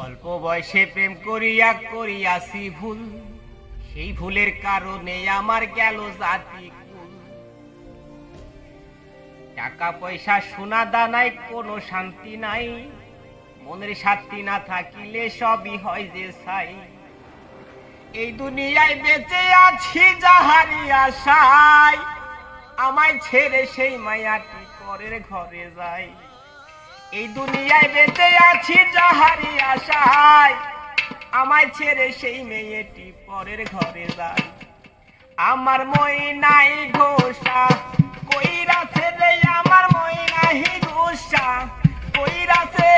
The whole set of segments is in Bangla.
অল্প বয়সে প্রেম করিয়া করিয়াছি ভুল, সেই ভুলের কারণে আমার গেল জাতি কুল। টাকা পয়সা সোনা দানায় কোনো শান্তি নাই, মনের শান্তি না থাকিলে সবই হয় যে ছাই। এই দুনিয়ায় বেঁচে আছি যাহারি আশায়, আমায় ছেড়ে সেই মায়াটি পরের ঘরে যায়। এই দুনিয়ায় বেঁচে আছি যাহারি আশায়, আমায় ছেড়ে সেই মেয়েটি পরের ঘরে যায়। আমার ময়নাই ঘোষা কইরাছে রে, আমার ময়নাই ঘোষা কইরাছে,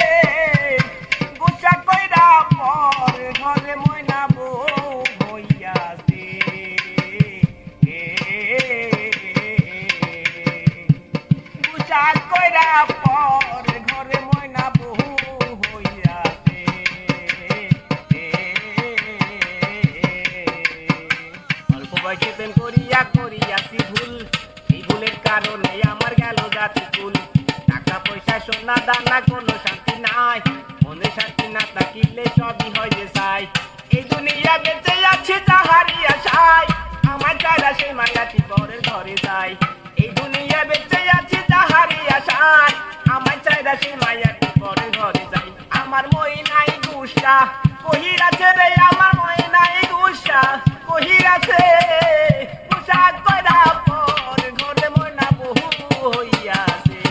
ঘোষা কইরা পর ঘরে ময়না বউ হইয়াছে। ঘোষা কইরা পর ঘরে ময়না বউ হইয়াছে। অল্প বয়সে প্রেম করিয়া করিয়াছি ভুল, এই ভুলের কারণে আমার গেল জাতি কুল। টাকা পয়সা সোনা দানা কোনো শান্তি নাই, মনে শান্তি না থাকিলে সবই হয় যে চাই। এই দুনিয়া বেঁচে আছে যাহারি আশায়, আমার চাইরা সেই মায়াটি পরের ঘরে যায়। এই দুনিয়া বেঁচে আছে যাহারি আশায়, আমার চাইরা সেই মায়াটি পরের ঘরে যায়। আমার ময়নাই গুসা কহিরাছে রে, আমার ময়নাই গুসা কহিরাছে, গুসা কইরা পর ঘরে ময়না বহু হইয়াছে।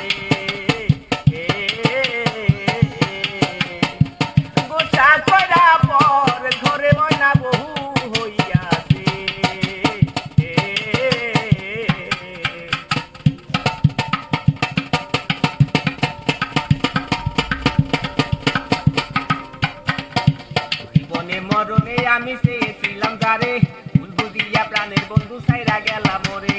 গুসা কইরা পর ঘরে ময়না বহু হইয়াছে। জীবনে মরণে আমি চেয়েছিলাম যারে, ভুল বুঝিয়া প্রাণের বন্ধু ছাইরা গেলাম মোরে।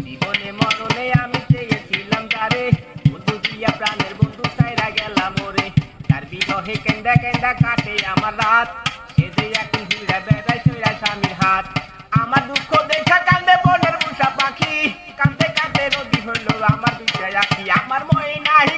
জীবনে মরণে আমি চেয়েছিলাম যারে, ভুল বুঝিয়া প্রাণের বন্ধু ছাইরা গেলাম মোরে। তার বিরহে কেন্দা কেন্দা কাটে আমার রাত, সে যে এখন ঘুরে বেড়ায় সইরা স্বামীর হাত। আমার দুঃখ দেখা কান্দে বনের পোষা পাখি, কান্দে কান্দে নদী হইল আমার দুইটা আখি। আমার ময়নাই